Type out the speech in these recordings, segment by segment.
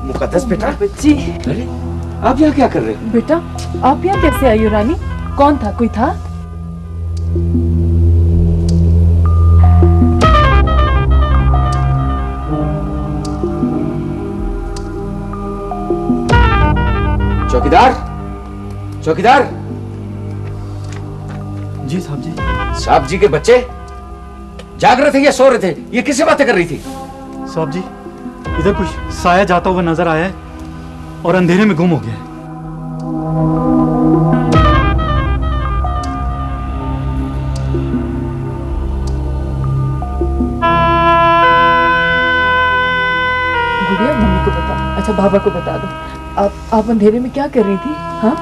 मुकद्दस बेटा। बच्ची, अरे आप यहाँ क्या कर रहे हो? बेटा आप यहाँ कैसे आई हो रानी? कौन था? कोई था? चौकीदार, चौकीदार। जी साहब जी। साहब जी के बच्चे जाग रहे थे या सो रहे थे? ये किससे बातें कर रही थी? साहब जी, इधर कुछ साया जाता हुआ नजर आया है और अंधेरे में गुम हो गया है। गुड़िया मम्मी को बता, अच्छा बाबा को बता दो। आप अंधेरे में क्या कर रही थी? हाँ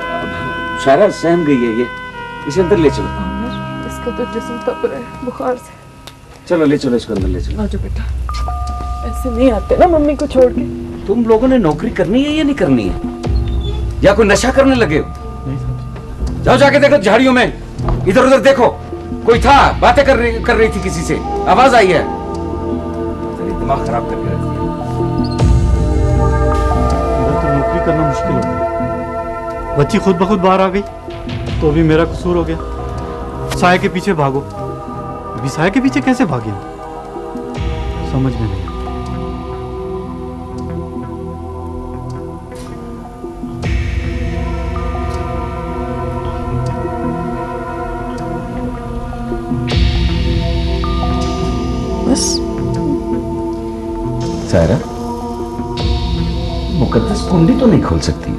सारा सहम गई है ये, इसे अंदर ले चलो। इसका तो जिस्म तप रहा है बुखार से। चलो ले चलो, इसको अंदर ले चलो। आजो बेटा, ऐसे नहीं आते ना मम्मी को छोड़ के। तुम लोगों ने नौकरी करनी है या नहीं करनी है, या कोई नशा करने लगे हो? नहीं साहब। जाओ जाके देखो झाड़ियों में, इधर उधर देखो, कोई था, बातें कर रही थी किसी से, आवाज आई है। तेरी दिमाग खराब करके रखती है। इधर तो नौकरी करना मुश्किल हो गया। बच्ची खुद ब खुद बाहर आ गई तो अभी मेरा कसूर हो गया। साया के पीछे भागो, अभी साया के पीछे कैसे भागे? समझ में नहीं। बस सायरा, मुकद्दस कुंडी तो नहीं खोल सकती?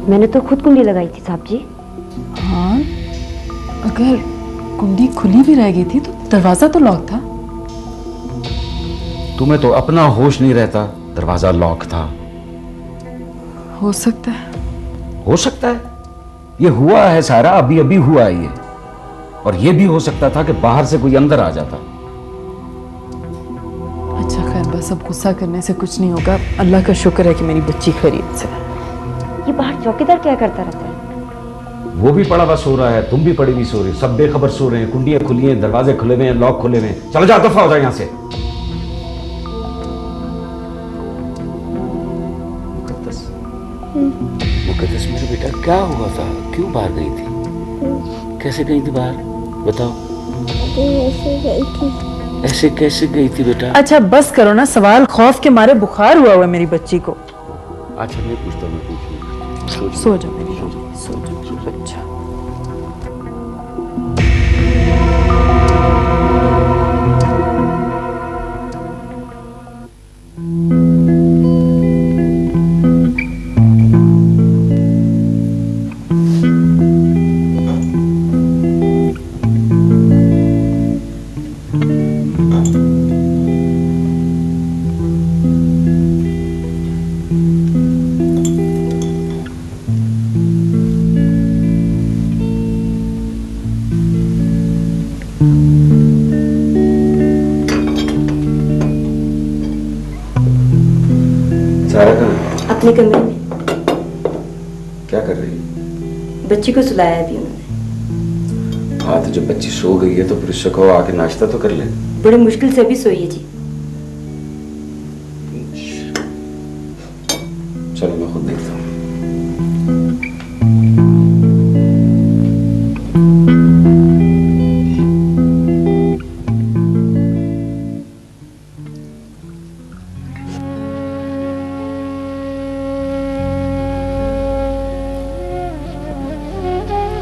मैंने तो खुद कुंडी लगाई थी साहब जी। हाँ, अगर कुंडी खुली भी रह गई थी तो दरवाजा तो लॉक था। तुम्हें तो अपना होश नहीं रहता, दरवाजा लॉक था। हो सकता है। हो सकता है? ये हुआ है सारा, अभी अभी हुआ है ये। और ये भी हो सकता था कि बाहर से कोई अंदर आ जाता। अच्छा खैर, बस अब गुस्सा करने से कुछ नहीं होगा। अल्लाह का शुक्र है कि मेरी बच्ची खैरियत से है। ये बाहर चौकीदार क्या करता रहता है? वो भी पड़ा हुआ सो रहा है, तुम भी पड़ी हुई सो रही हो, सब बेखबर सो रहे हैं। कुंडियां खुली हैं, दरवाजे खुले हुए हैं, लॉक खुले हुए हैं। चलो जाओ, दफा हो जाओ यहाँ से। मुकद्दस मेरा बेटा, क्या हुआ था? क्यों बाहर गई थी? कैसे गई थी बाहर, बताओ? ऐसे गई थी। ऐसे कैसे गई थी बेटा? अच्छा बस करो ना सवाल, खौफ के मारे बुखार हुआ है मेरी बच्ची को। अच्छा मैं पूछता हूँ, मैं पूछूँ। सो जाओ मेरी बेटी, सो जाओ बच्चा। सारा कहाँ? अपने कमरे में। क्या कर रही है? बच्ची को सुलाया अभी उन्होंने। हाँ तो जब बच्ची सो गई है तो फिर उससे कहो आके नाश्ता तो कर ले। बड़ी मुश्किल से अभी सोई है जी। चलो मैं खुद देखता हूँ।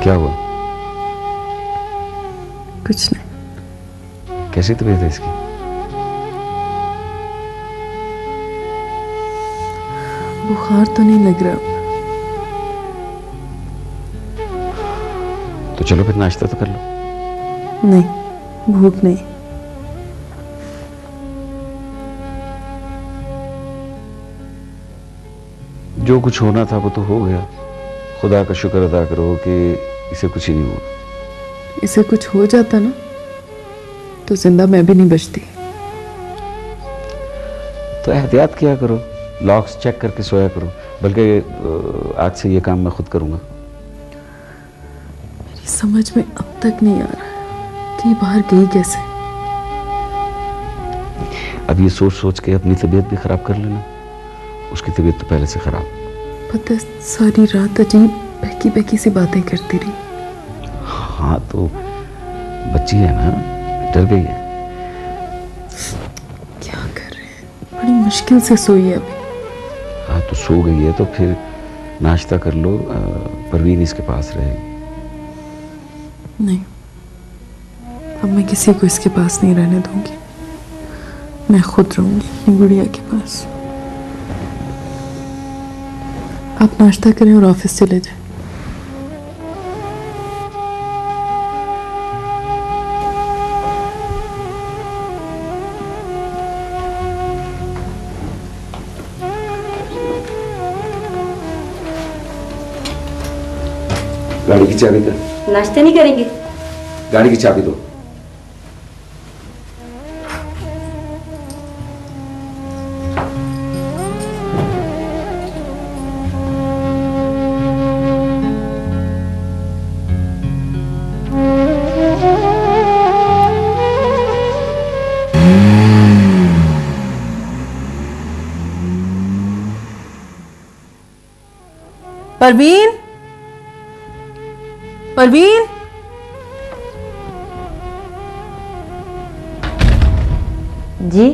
क्या हुआ? कुछ नहीं। कैसी तबीयत है इसकी? बुखार तो नहीं लग रहा। तो चलो फिर नाश्ता तो कर लो। नहीं, भूख नहीं। जो कुछ होना था वो तो हो गया। खुदा का शुक्र अदा करो कि इसे कुछ ही नहीं हुआ। इसे कुछ हो जाता ना तो जिंदा मैं भी नहीं बचती। तो एहतियात किया करो, लॉक्स चेक करके सोया करो। बल्कि आज से ये काम मैं खुद करूंगा। मेरी समझ में अब तक नहीं आ रहा कि ये बाहर गई कैसे। अब ये सोच सोच के अपनी तबीयत भी खराब कर लेना। उसकी तबीयत तो पहले से खराब। पता है, सारी रात अजीब बहकी बहकी सी बातें करती रही। हाँ तो बच्ची है ना, डर गई है। क्या कर रहे हैं, बड़ी मुश्किल से सोई है अभी। हाँ तो सो गई है तो फिर नाश्ता कर लो। परवीन इसके पास रहेगी। नहीं, अब मैं किसी को इसके पास नहीं रहने दूंगी। मैं खुद रहूंगी अपनी गुड़िया के पास। आप नाश्ता करें और ऑफिस चले जाएं। गाड़ी की चाबी दो। नाश्ता नहीं करेंगे? गाड़ी की चाबी दो। परवीन, परवीन, जी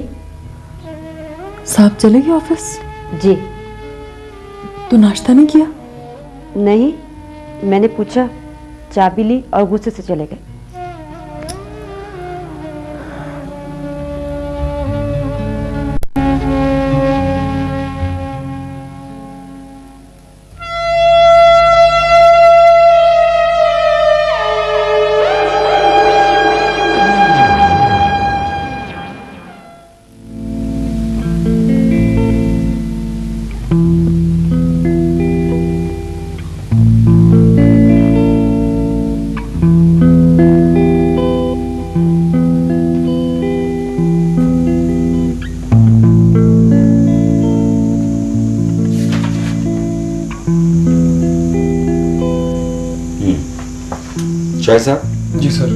साहब चले गए ऑफिस? जी तो नाश्ता नहीं किया? नहीं, मैंने पूछा, चाबी ली और गुस्से से चले गए। शाह साहब। जी सर।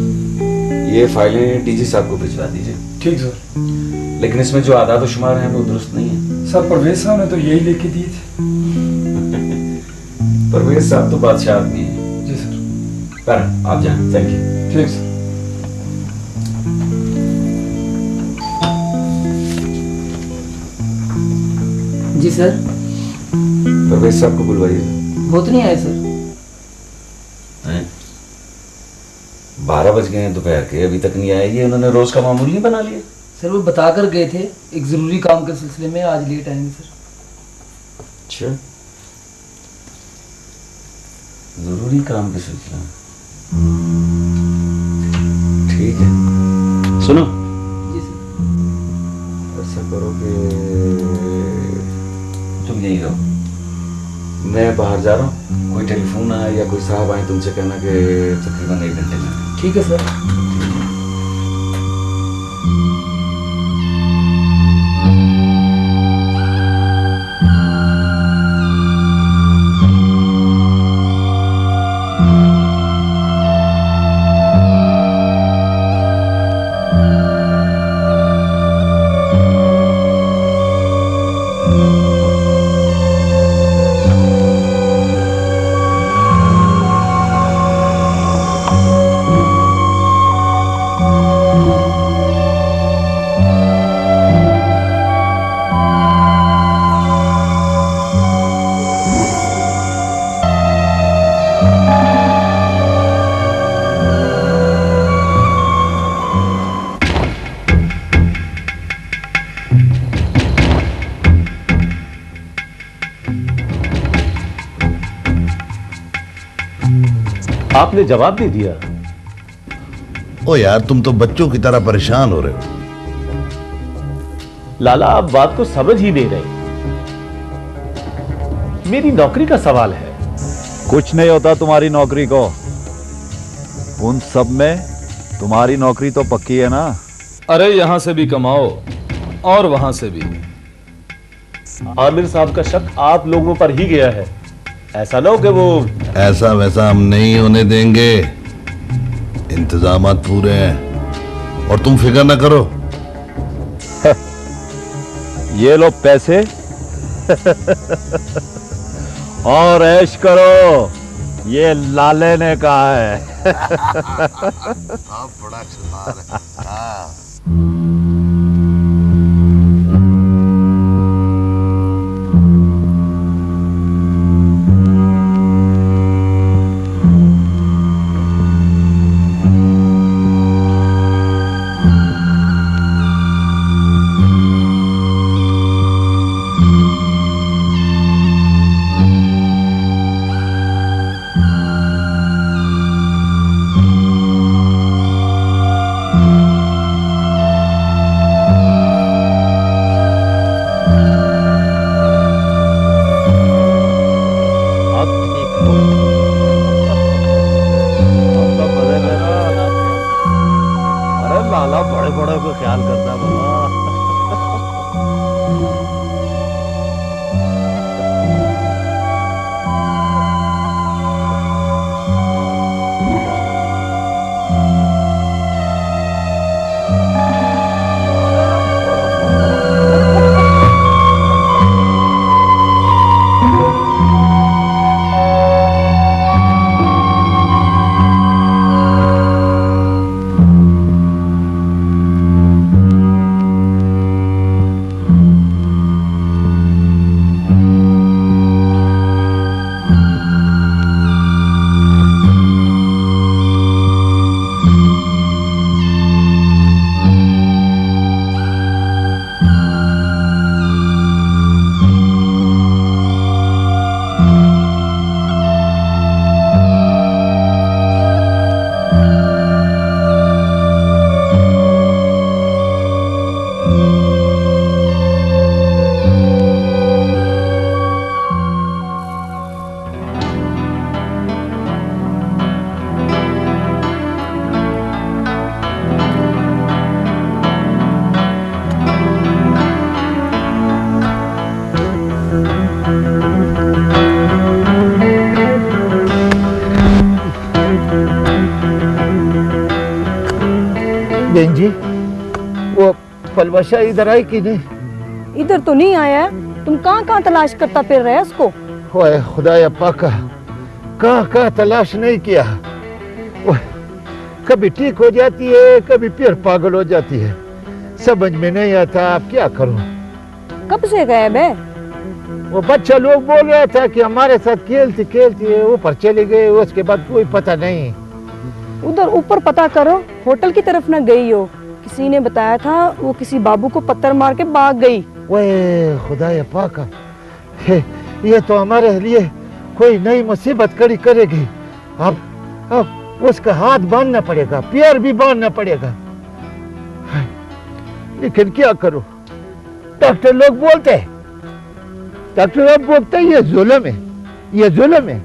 ये फाइलें डीजी साहब को भिजवा दीजिए। ठीक सर। लेकिन इसमें जो आदाद शुमार हैं वो दुरुस्त नहीं है। सर परवेज साहब ने तो यही लेके दी थी। परवेज साहब तो बादशाह आदमी है। जी सर। पर आप जाएं। Thank you. ठीक सर। जी सर। परवेज साहब को बुलवाइए। वो तो नहीं आए सर। 12 बज गए हैं दोपहर के, अभी तक नहीं आए। ये उन्होंने रोज का मामूल नहीं बना लिया। सर वो बता कर गए थे एक जरूरी काम के सिलसिले में आज लेट आएंगे सर। अच्छा, जरूरी काम के सिलसिले में। ठीक है, सुनो। जी सर। ऐसा करो कि तुम यहीं रहो, मैं बाहर जा रहा हूँ। कोई टेलीफोन आए या कोई साहब आए तुमसे कहना कि तकरीबन 1 घंटे में। ठीक है सर। आपने जवाब नहीं दिया। ओ यार, तुम तो बच्चों की तरह परेशान हो रहे हो। लाला, आप बात को समझ ही नहीं रहे। मेरी नौकरी का सवाल है। कुछ नहीं होता तुम्हारी नौकरी को। उन सब में तुम्हारी नौकरी तो पक्की है ना। अरे यहां से भी कमाओ और वहां से भी। आमिर साहब का शक आप लोगों पर ही गया है। ऐसा ना हो कि वो ऐसा वैसा हम नहीं होने देंगे। इंतजामात पूरे हैं और तुम फिक्र ना करो। ये लो पैसे और ऐश करो, ये लाले ने कहा है। बड़ा चला रहा है। बहन जी, वो पलवशा इधर आई कि नहीं? इधर तो नहीं आया। तुम कहाँ कहाँ तलाश करता फिर रहे उसको? ओए खुदाया पाका, कहाँ कहाँ तलाश नहीं किया। ओए, कभी ठीक हो जाती है, कभी फिर पागल हो जाती है। समझ में नहीं आता आप क्या करूं। कब से गायब है? वो बच्चा लोग बोल रहा था कि हमारे साथ खेलती खेलती ऊपर चले गए, उसके बाद कोई पता नहीं। उधर ऊपर पता करो, होटल की तरफ न गई हो। किसी ने बताया था वो किसी बाबू को पत्थर मार के भाग गई। ओए खुदाया पाका, ये तो हमारे लिए कोई नई मुसीबत खड़ी करेगी। अब उसका हाथ बांधना पड़ेगा, पैर भी बांधना पड़ेगा। लेकिन क्या करूं? डॉक्टर लोग बोलते हैं, डॉक्टर लोग बोलते हैं ये जुल्म है, ये जुल्म है।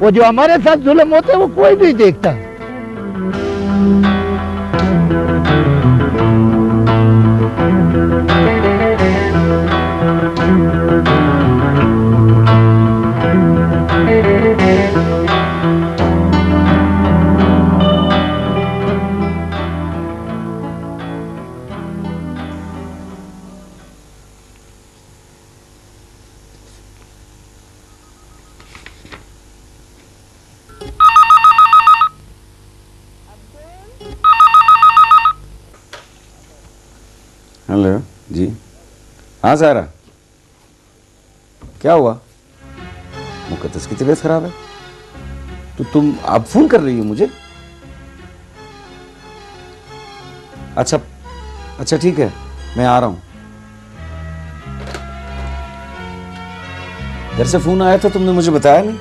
वो जो हमारे साथ जुल्म होता है वो कोई नहीं देखता। हेलो जी, हाँ सारा, क्या हुआ? मुकद्दस की तबीयत खराब है तो तुम अब फोन कर रही हो मुझे? अच्छा अच्छा ठीक है, मैं आ रहा हूं। घर से फोन आया था, तुमने मुझे बताया नहीं।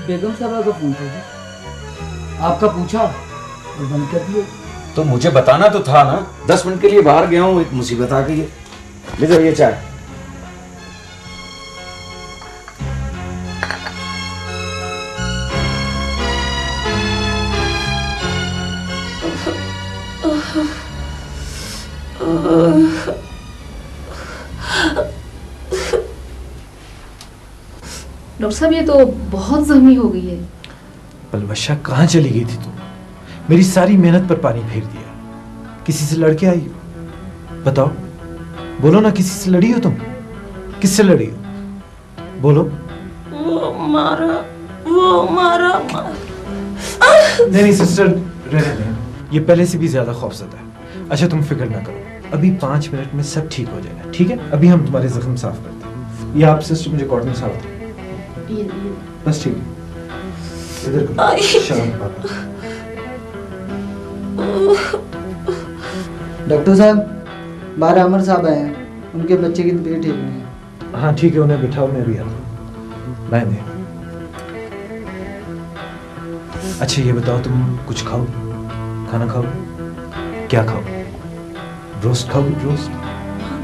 बेगम साहब का फोन था, आपका पूछा और बंद कर दिया। तो मुझे बताना तो था ना। 10 मिनट के लिए बाहर गया हूँ, एक मुसीबत आ गई है। ले जाओ ये चाय। डॉक्टर साहब ये तो बहुत जख्मी हो गई है। पलवशा कहाँ चली गई थी तुम? मेरी सारी मेहनत पर पानी फेर दिया। किसी से लड़के आई हो? बताओ, बोलो ना, किसी से लड़ी हो तुम? किससे लड़ी हो? बोलो। वो मारा नहीं सिस्टर, रहने दें, ये पहले से भी ज्यादा खौफजदा है। अच्छा तुम फिक्र ना करो, अभी 5 मिनट में सब ठीक हो जाएगा, ठीक है? अभी हम तुम्हारे जख्म साफ करते हैं। ये आप सिस्टर मुझे कॉटन साफ दो। बस ठीक है, इधर करो। शर्म पापा। डॉक्टर साहब, बाहर अमर साहब आए हैं, उनके बच्चे की तबीयत ठीक नहीं है। हाँ ठीक है, उन्हें बिठाओ, मैं भी आता हूँ। लाइन दे। अच्छा ये बताओ, तुम कुछ खाओ, खाना खाओ? क्या खाओ? रोस्ट खाओ? रोस्ट?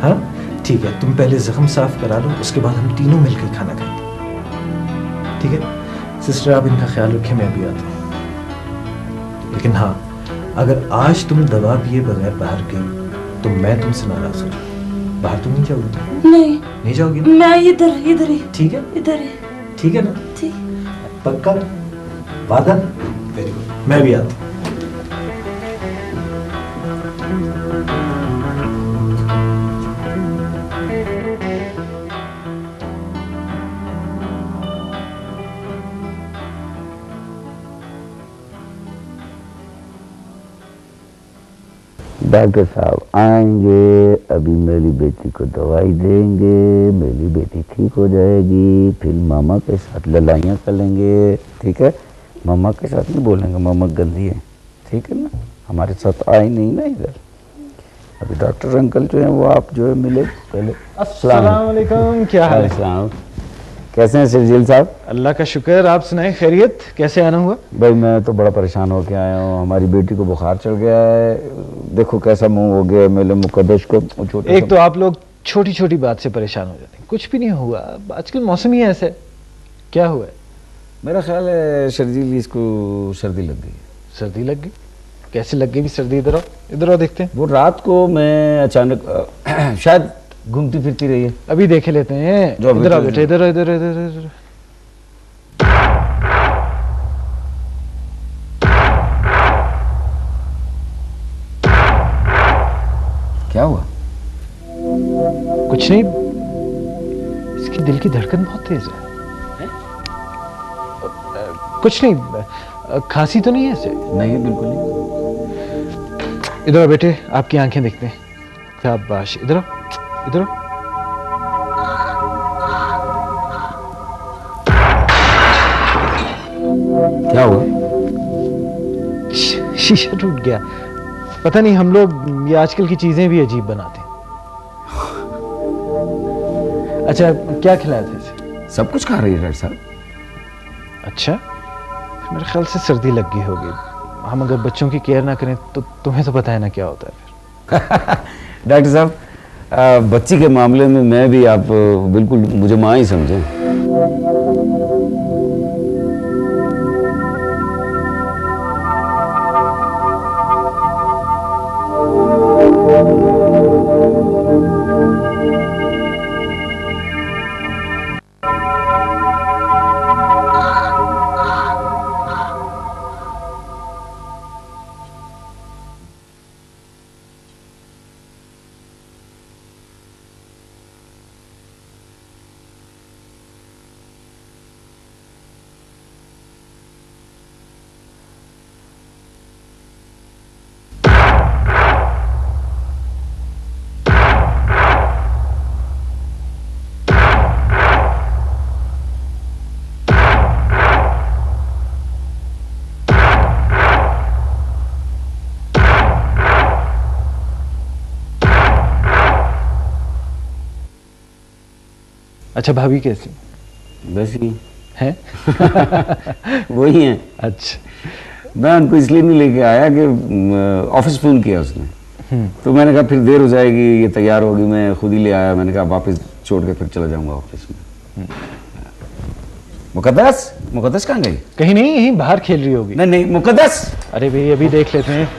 हाँ ठीक है, तुम पहले जख्म साफ करा लो, उसके बाद हम तीनों मिलकर खाना खाएंगे, ठीक है? सिस्टर आप इनका ख्याल रखें, मैं भी आता हूँ। लेकिन हाँ, अगर आज तुम दवा पिए बगैर बाहर गई तो मैं तुमसे नाराज हो जाऊँ। बाहर तो नहीं जाओगी तुम? नहीं जाओगी ना? मैं इधर ही। ठीक है, इधर ही। ठीक है ना? ठीक। पक्का? वादा? वेरी गुड, मैं भी आता हूँ। डॉक्टर साहब आएंगे, अभी मेरी बेटी को दवाई देंगे, मेरी बेटी ठीक हो जाएगी, फिर मामा के साथ लड़ाइयाँ कर लेंगे, ठीक है? मामा के साथ नहीं बोलेंगे मामा गंदी है, ठीक है ना? हमारे साथ आए नहीं ना इधर। अभी डॉक्टर अंकल जो हैं वो आप जो है मिले पहले। अस्सलाम वालेकुम, क्या हाल है? कैसे हैं शर्जील साहब? अल्लाह का शुक्र, आप सुनाए, खैरियत? कैसे आना हुआ? भाई मैं तो बड़ा परेशान होके आया हूँ, हमारी बेटी को बुखार चढ़ गया है, देखो कैसा मुंह हो गया मेरे मुकद्दस को। एक तो आप लोग छोटी छोटी बात से परेशान हो जाते हैं, कुछ भी नहीं हुआ, आजकल मौसम ही ऐसा है। क्या हुआ है? मेरा ख्याल है शर्जील इसको सर्दी लग गई। सर्दी लग गई? कैसे लग गई सर्दी? इधर आओ देखते हैं। वो रात को मैं अचानक शायद घूमती फिरती रही है। अभी देखे लेते हैं। इधर आओ बेटे, इधर इधर इधर। क्या हुआ? कुछ नहीं, इसकी दिल की धड़कन बहुत तेज है। कुछ नहीं, खांसी तो नहीं है इसे? नहीं बिल्कुल नहीं। इधर आओ बेटे, आपकी आंखें देखते हैं। शाबाश, इधर आओ, इधर आओ। क्या हुआ? शीशा टूट गया। पता नहीं, हम लोग ये आजकल की चीजें भी अजीब बनाते हैं। अच्छा क्या खिलाया था इसे? सब कुछ खा रही है डॉक्टर साहब। अच्छा, मेरे ख्याल से सर्दी लग गई होगी। हम अगर बच्चों की केयर ना करें तो तुम्हें तो पता है ना क्या होता है फिर। डॉक्टर साहब, बच्ची के मामले में मैं भी, आप बिल्कुल मुझे माँ ही समझें। अच्छा भाभी कैसी? बस ही हैं? वही हैं। अच्छा, मैं उनको इसलिए नहीं लेके आया कि ऑफिस फोन किया उसने, तो मैंने कहा फिर देर हो जाएगी, ये तैयार होगी, मैं खुद ही ले आया। मैंने कहा वापस छोड़ के फिर चला जाऊंगा ऑफिस में। मुकद्दस, मुकद्दस कहाँ गई? कहीं नहीं, यहीं बाहर खेल रही होगी। नहीं नहीं, मुकद्दस। अरे भाई अभी देख लेते हैं।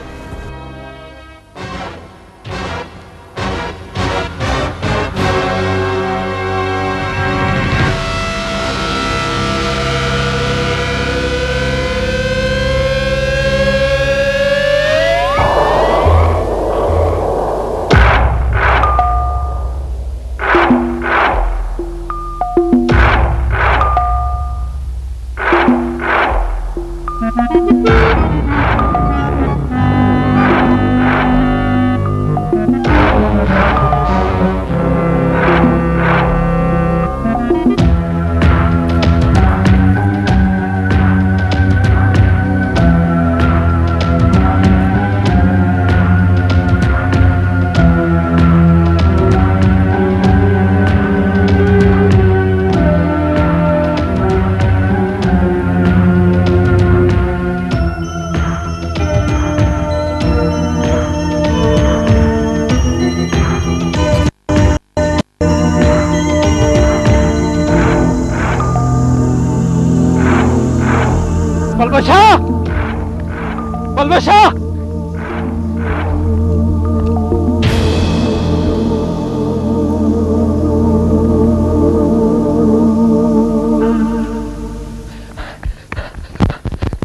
पलवशा!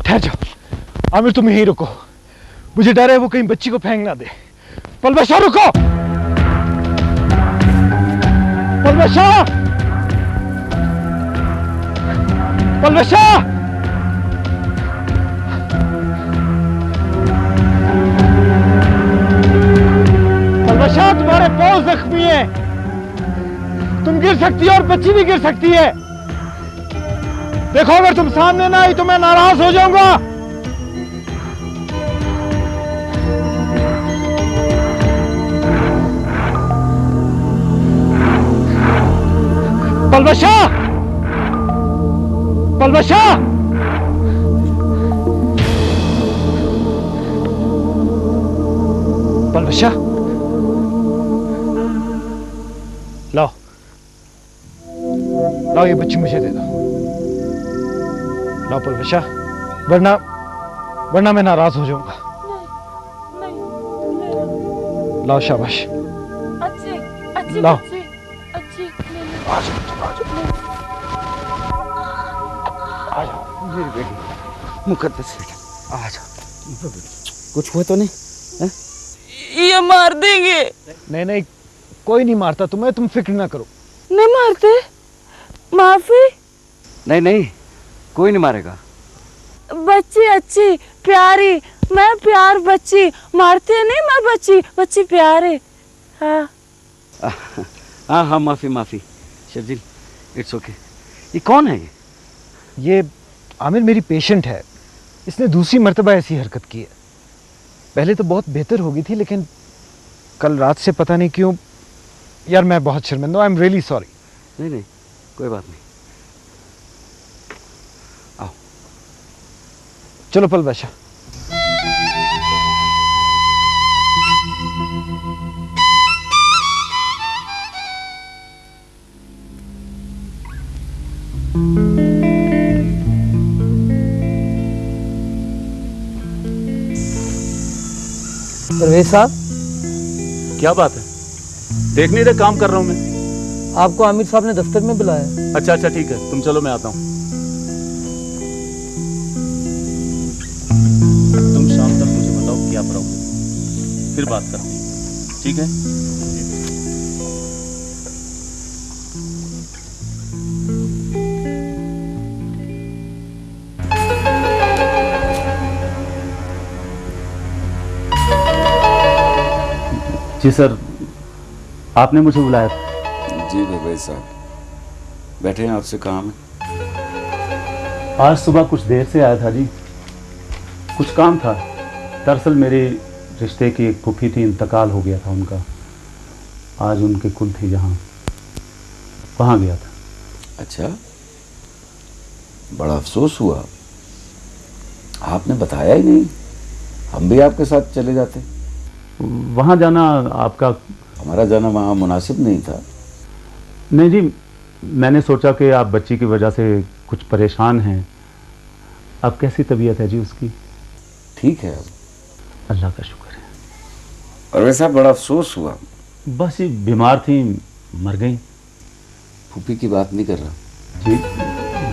ठहर जाओ। आमिर तुम यहीं रुको, मुझे डर है वो कहीं बच्ची को फेंक ना दे। पलवशा रुको! पलवशा! पलवशा! पलवशा, तुम्हारे पांव जख्मी हैं, तुम गिर सकती हो और बच्ची भी गिर सकती है। देखो अगर तुम सामने ना आई तो मैं नाराज हो जाऊंगा। पलवशा! पलवशा! पलवशा! लाओ, लाओ ये बच्ची मुझे दे दो। लाओ पलवशा, वरना मैं नाराज हो जाऊंगा। लाओ, शाबाश। लाओ। आ जाओ मेरी बेटी, मुकद्दस बेटा, आ जाओ। कुछ हुआ तो नहीं है? ये मार देंगे। नहीं नहीं, कोई नहीं मारता तुम्हें, तुम फिक्र ना करो। नहीं मारते? माफी? नहीं नहीं, कोई नहीं मारेगा। बच्ची अच्छी प्यारी, मैं प्यार बच्ची, मारते नहीं, मैं बच्ची प्यारे। हाँ हाँ हाँ, माफी माफी शर्जिल, इट्स ओके। ये कौन है? ये आमिर मेरी पेशेंट है, इसने दूसरी मर्तबा ऐसी हरकत की है। पहले तो बहुत बेहतर हो गई थी, लेकिन कल रात से पता नहीं क्यों। यार मैं बहुत शर्मिंदा हूं, आई एम रियली सॉरी। नहीं नहीं, कोई बात नहीं। आओ चलो पलवशा। परवेज साहब, क्या बात है? देख नहीं रहे काम कर रहा हूं मैं। आपको आमिर साहब ने दफ्तर में बुलाया है। अच्छा अच्छा ठीक है, तुम चलो मैं आता हूं। तुम शाम तक मुझे बताओ क्या प्रॉब्लम, फिर बात करते हैं, ठीक है? जी सर, आपने मुझे बुलाया था। जी भाई साहब, बैठे हैं, आपसे काम है। आज सुबह कुछ देर से आया था जी, कुछ काम था। दरअसल मेरे रिश्ते की एक फूफी थी, इंतकाल हो गया था उनका। आज उनके कुल थी जहाँ, वहाँ गया था। अच्छा, बड़ा अफसोस हुआ, आपने बताया ही नहीं, हम भी आपके साथ चले जाते। वहाँ जाना आपका, हमारा जाना वहाँ मुनासिब नहीं था। नहीं जी, मैंने सोचा कि आप बच्ची की वजह से कुछ परेशान हैं। अब कैसी तबीयत है जी उसकी? ठीक है, अब अल्लाह का शुक्र है। और वैसा बड़ा अफसोस हुआ। बस ये बीमार थी, मर गई। फूफी की बात नहीं कर रहा। जी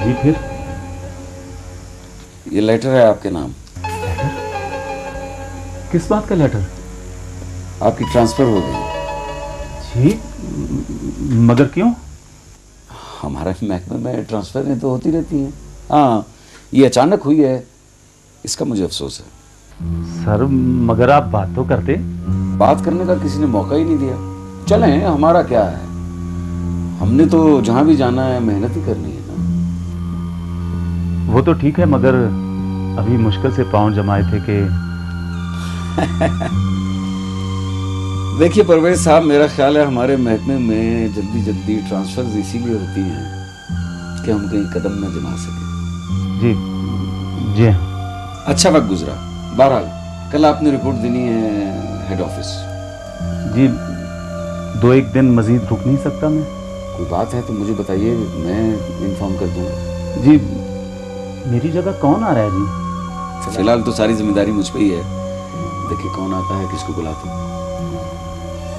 जी, फिर ये लेटर है आपके नाम। लेटर? किस बात का लेटर? आपकी ट्रांसफर हो गई। जी, मगर क्यों? हमारे महकमे में ट्रांसफरें तो होती रहती हैं। हाँ, ये अचानक हुई है, इसका मुझे अफसोस है। सर मगर आप बात तो करते। बात करने का किसी ने मौका ही नहीं दिया। चलें, हमारा क्या है, हमने तो जहां भी जाना है मेहनत ही करनी है ना। वो तो ठीक है, मगर अभी मुश्किल से पांव जमाए थे कि देखिए परवेज साहब, मेरा ख्याल है हमारे महकमे में जल्दी जल्दी ट्रांसफर इसीलिए होती हैं कि हम कहीं कदम न जमा सके। जी जी। अच्छा वक्त गुजरा। बहरहाल कल आपने रिपोर्ट देनी है हेड ऑफिस। जी, 2-1 दिन मजीद रुक नहीं सकता मैं? कोई बात है तो मुझे बताइए, मैं इन्फॉर्म कर दूंगा। जी, मेरी जगह कौन आ रहा है जी? फिलहाल तो सारी जिम्मेदारी मुझ पे ही है। देखिए कौन आता है, किसको बुलाते हैं।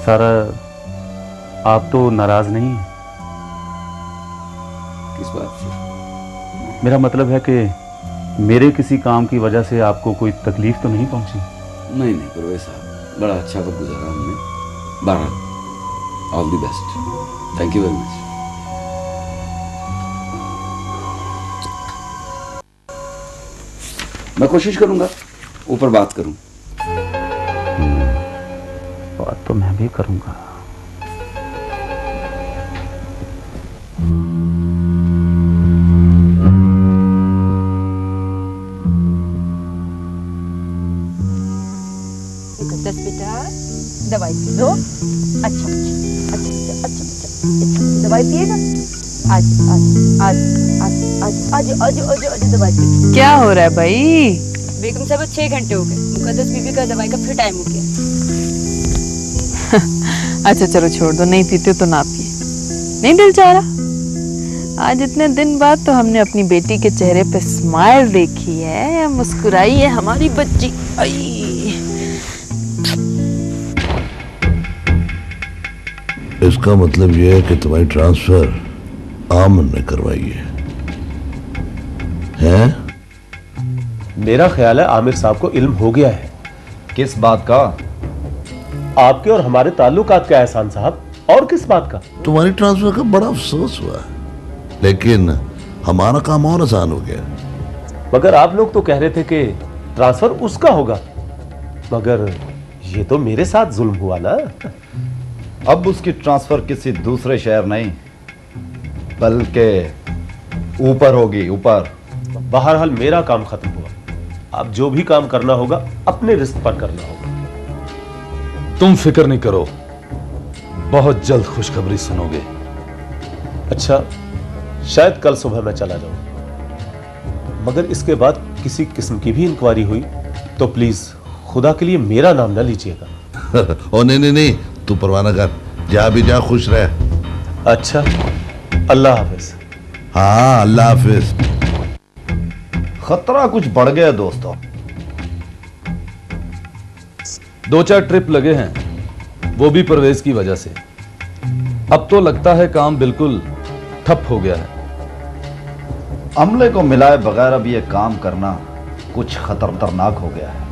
सारा, आप तो नाराज नहीं हैं? किस बात से? मेरा मतलब है कि मेरे किसी काम की वजह से आपको कोई तकलीफ तो नहीं पहुंची? नहीं नहीं परवेज साहब, बड़ा अच्छा वक्त गुजारा हमने। बारह, all the best, thank you very much. मैं कोशिश करूंगा ऊपर बात करूं। बात तो मैं भी करूंगा। मुकद्दस बेटा, दवाई पी लो। अच्छा दवाई पिएगा। आज आज आज आज आज आज आज आज दवाई पी। क्या हो रहा है भाई? बेगम साहब 6 घंटे हो गए, मुकद्दस बीबी का दवाई का फिर टाइम हो गया। अच्छा चलो छोड़ दो, नहीं पीते तो ना पिए, नहीं दिल चाह रहा। आज इतने दिन बाद तो हमने अपनी बेटी के चेहरे पे स्माइल देखी है, मुस्कुराई है हमारी बच्ची। आई इसका मतलब यह है कि तुम्हारी ट्रांसफर आमन ने करवाई है? मेरा ख्याल है आमिर साहब को इल्म हो गया है। किस बात का? आपके और हमारे ताल्लुकात का एहसान साहब, और किस बात का? तुम्हारी ट्रांसफर का बड़ा अफसोस हुआ, लेकिन हमारा काम और आसान हो गया। मगर आप लोग तो कह रहे थे कि ट्रांसफर उसका होगा, मगर ये तो मेरे साथ जुल्म हुआ ना। अब उसकी ट्रांसफर किसी दूसरे शहर नहीं बल्कि ऊपर होगी, ऊपर। बहरहाल मेरा काम खत्म हुआ, अब जो भी काम करना होगा अपने रिस्क पर करना होगा। तुम फिक्र नहीं करो, बहुत जल्द खुशखबरी सुनोगे। अच्छा, शायद कल सुबह मैं चला जाऊं, मगर इसके बाद किसी किस्म की भी इंक्वायरी हुई तो प्लीज खुदा के लिए मेरा नाम ना लीजिएगा। ओ नहीं, तू परवाह ना कर, जा भी जा, खुश रह। अच्छा, अल्लाह हाफिज। हाँ, अल्लाह हाफिज। खतरा कुछ बढ़ गया दोस्तों। 2-4 ट्रिप लगे हैं, वो भी परवेज की वजह से। अब तो लगता है काम बिल्कुल ठप हो गया है। अमले को मिलाए बगैर अब ये काम करना कुछ खतरनाक हो गया है।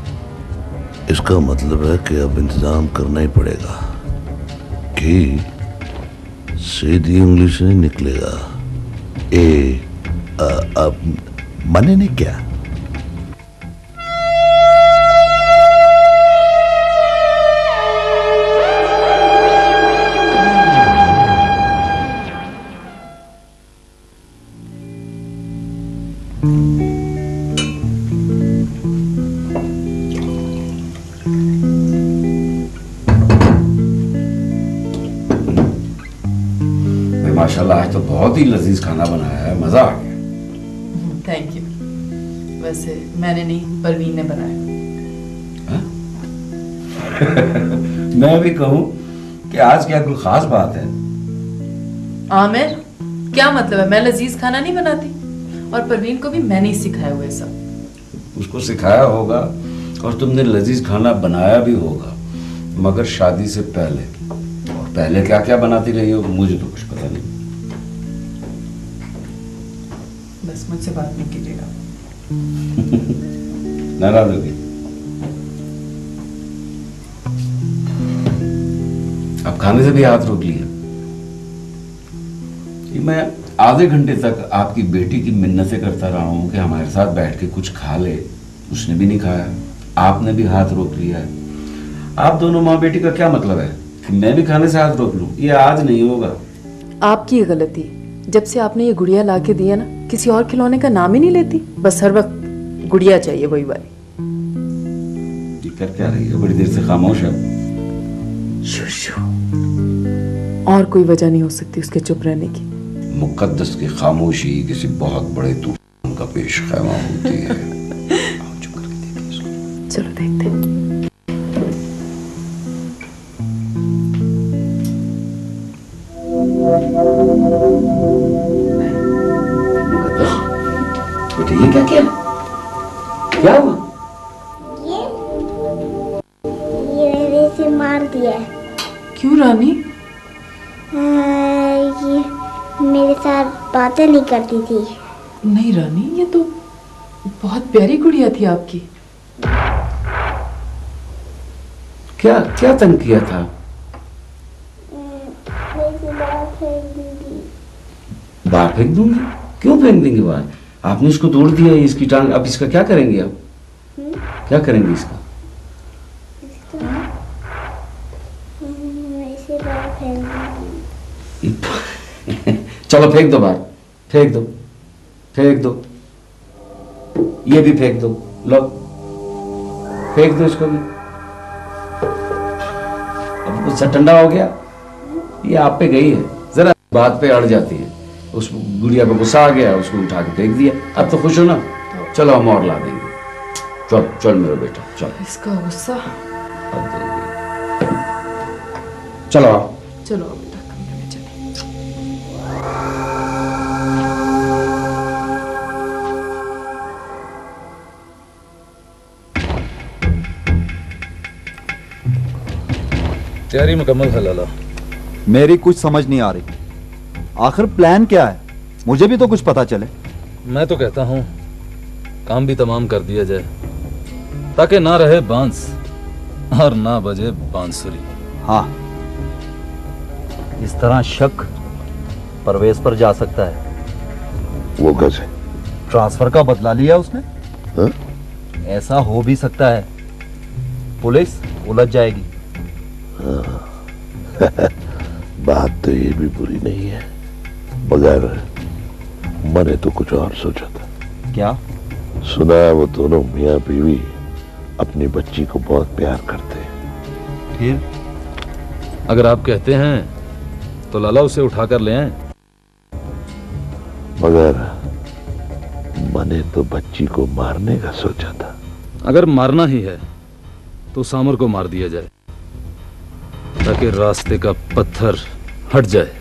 इसका मतलब है कि अब इंतजाम करना ही पड़ेगा कि सीधी इंग्लिश नहीं निकलेगा। अब मने नहीं क्या? माशाल्लाह आज तो बहुत ही लजीज खाना बनाया है, मजा आ गया। Thank you. वैसे मैंने नहीं, परवीन ने बनाया। मैं भी कहूँ कि आज क्या कोई खास बात है? आमिर, क्या मतलब है? मैं लजीज खाना नहीं बनाती, और परवीन को भी मैंने ही सिखाया हुआ है सब। उसको सिखाया होगा और तुमने लजीज खाना बनाया भी होगा, मगर शादी से पहले। और पहले क्या क्या बनाती रही हो मुझे तो कुछ पता नहीं। बस मुझसे बात नहीं कीजिएगा। नाराज होगी? अब खाने से भी हाथ रोक लिया। मैं आधे घंटे तक आपकी बेटी की मिन्नतें करता रहा हूं कि हमारे साथ बैठ के कुछ खा ले, उसने भी नहीं खाया, आपने भी हाथ रोक लिया है। आप दोनों माँ बेटी का क्या मतलब है कि मैं भी खाने से हाथ रोक लूं? ये आज नहीं होगा। आपकी ये गलती है। जब से आपने ये गुड़िया ला के दिया ना, किसी और खिलौने का नाम ही नहीं लेती, बस हर वक्त गुड़िया चाहिए, वही वाली। कर क्या रही है? बड़ी देर से खामोश है। और कोई वजह नहीं हो सकती उसके चुप रहने की। मुकद्दस की खामोशी किसी बहुत बड़े तूफान का पेश खैमा होती है। चलो देखते हैं। बेटे ये क्या किया? क्या हुआ? ये मेरे से मार दिया। क्यों रानी? ये मेरे साथ बातें नहीं करती थी। नहीं रानी, ये तो बहुत प्यारी गुड़िया थी आपकी। क्या क्या तंग किया था? बाहर फेंक दूंगी? क्यों फेंक देंगे बाहर? आपने इसको तोड़ दिया है, इसकी टांग, अब इसका क्या करेंगे? आप क्या करेंगे इसका? चलो फेंक दो बाहर, फेंक दो, फेंक दो, ये भी फेंक दो, लो फेंक दो इसको भी। अब गुस्सा ठंडा हो गया? ये आप पे गई है, जरा बात पे अड़ जाती है। उस गुड़िया पे गुस्सा आ गया, उसको उठा के फेंक दिया। अब तो खुश हो ना? चलो हम और ला देंगे। चल चल मेरा बेटा, चल। इसका गुस्सा। चलो आओ। चलो बेटा कमरे में चले। तैयारी मुकम्मल है लाला। मेरी कुछ समझ नहीं आ रही, आखिर प्लान क्या है? मुझे भी तो कुछ पता चले। मैं तो कहता हूं काम भी तमाम कर दिया जाए ताकि ना रहे बांस और ना बजे बांसुरी। हाँ, इस तरह शक परवेज पर जा सकता है। वो कैसे? ट्रांसफर का बदला लिया उसने। हा? ऐसा हो भी सकता है, पुलिस उलझ जाएगी। हाँ। बात तो ये भी बुरी नहीं है, मगर मैंने तो कुछ और सोचा था। क्या? सुना है वो दोनों मियाँ बीवी अपनी बच्ची को बहुत प्यार करते हैं। फिर अगर आप कहते हैं तो लाला उसे उठाकर ले आए। मगर मैंने तो बच्ची को मारने का सोचा था। अगर मारना ही है तो सामर को मार दिया जाए ताकि रास्ते का पत्थर हट जाए।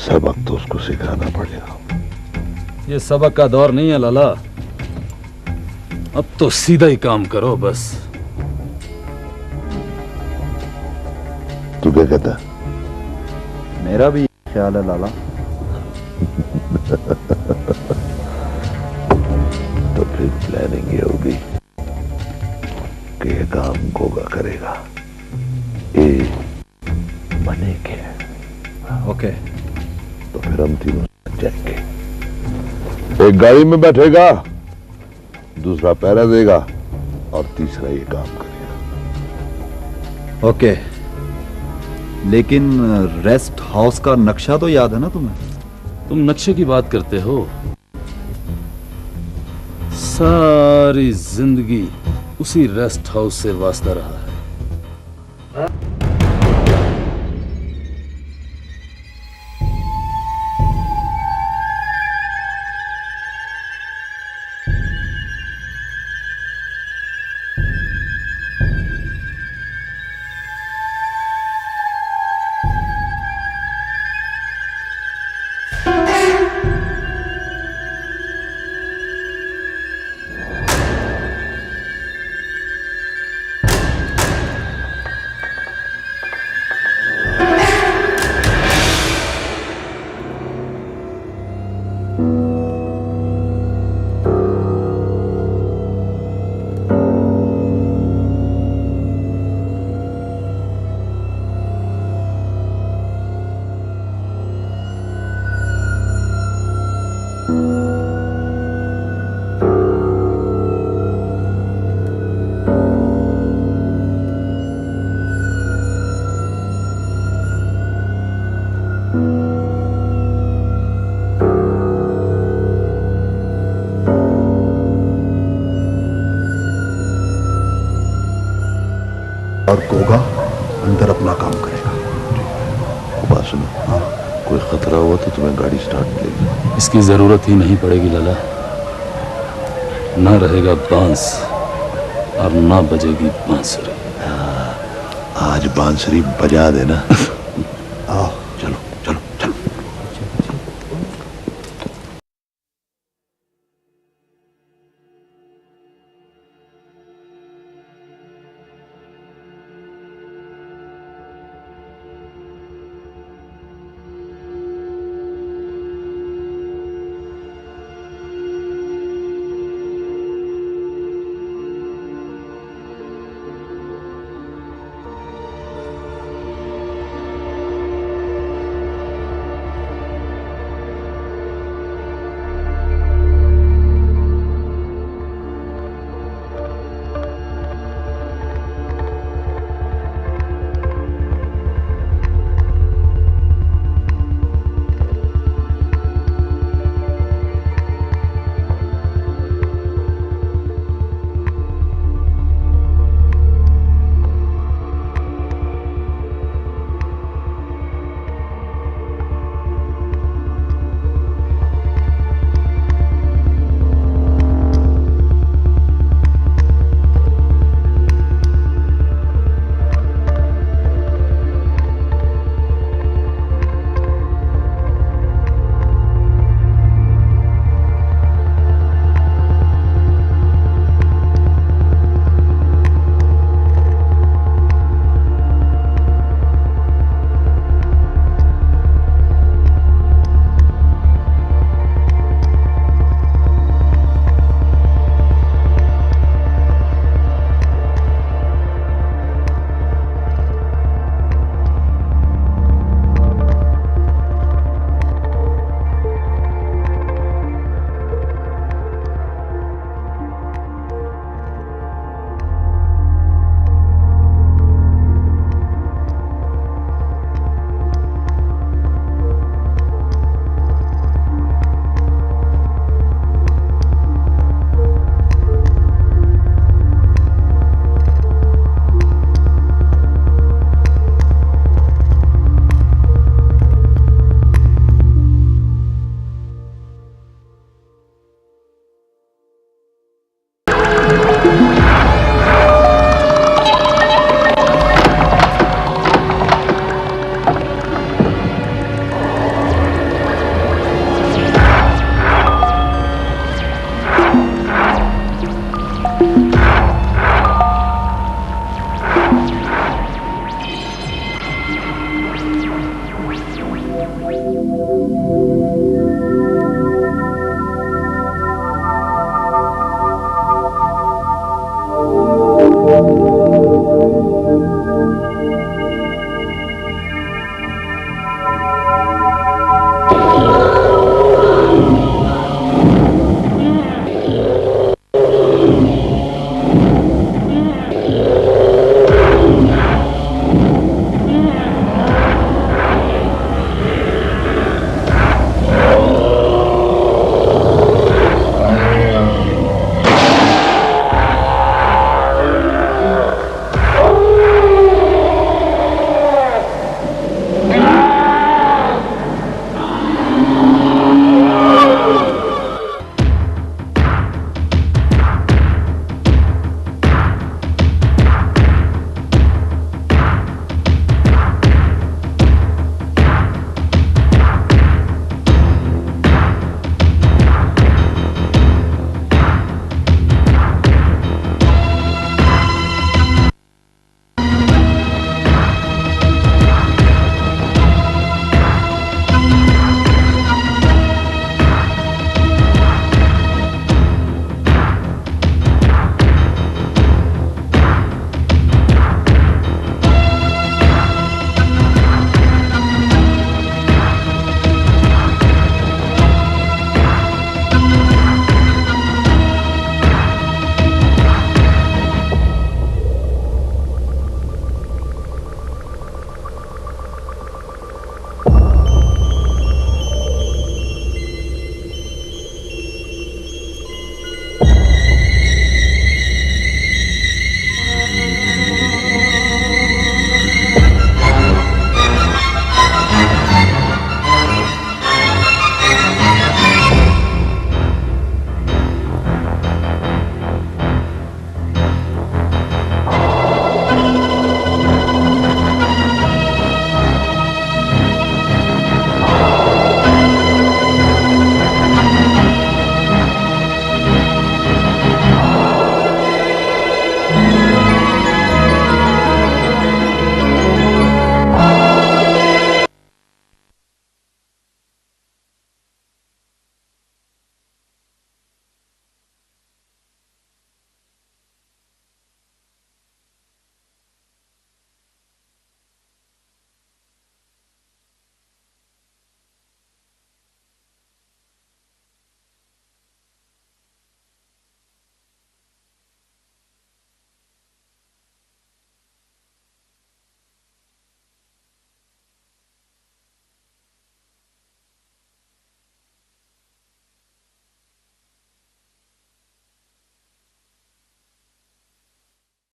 सबक तो उसको सिखाना पड़ेगा। ये सबक का दौर नहीं है लाला, अब तो सीधा ही काम करो बस। तू क्या कहता? मेरा भी ख्याल है लाला। तो फिर प्लानिंग ये होगी कि ये काम गोगा करेगा, ये मने के। ओके, तो फिर हम तीनों जाएंगे। एक गाड़ी में बैठेगा, दूसरा पहरा देगा और तीसरा ये काम करेगा। ओके, लेकिन रेस्ट हाउस का नक्शा तो याद है ना तुम्हें? तुम नक्शे की बात करते हो? सारी जिंदगी उसी रेस्ट हाउस से वास्ता रहा है। और गोगा अंदर अपना काम करेगा। बात सुनो, कोई खतरा हुआ तो तुम्हें गाड़ी स्टार्ट मिलेगी। इसकी जरूरत ही नहीं पड़ेगी लाला, ना रहेगा बांस और ना बजेगी बांसुरी। आज बांसुरी बजा देना।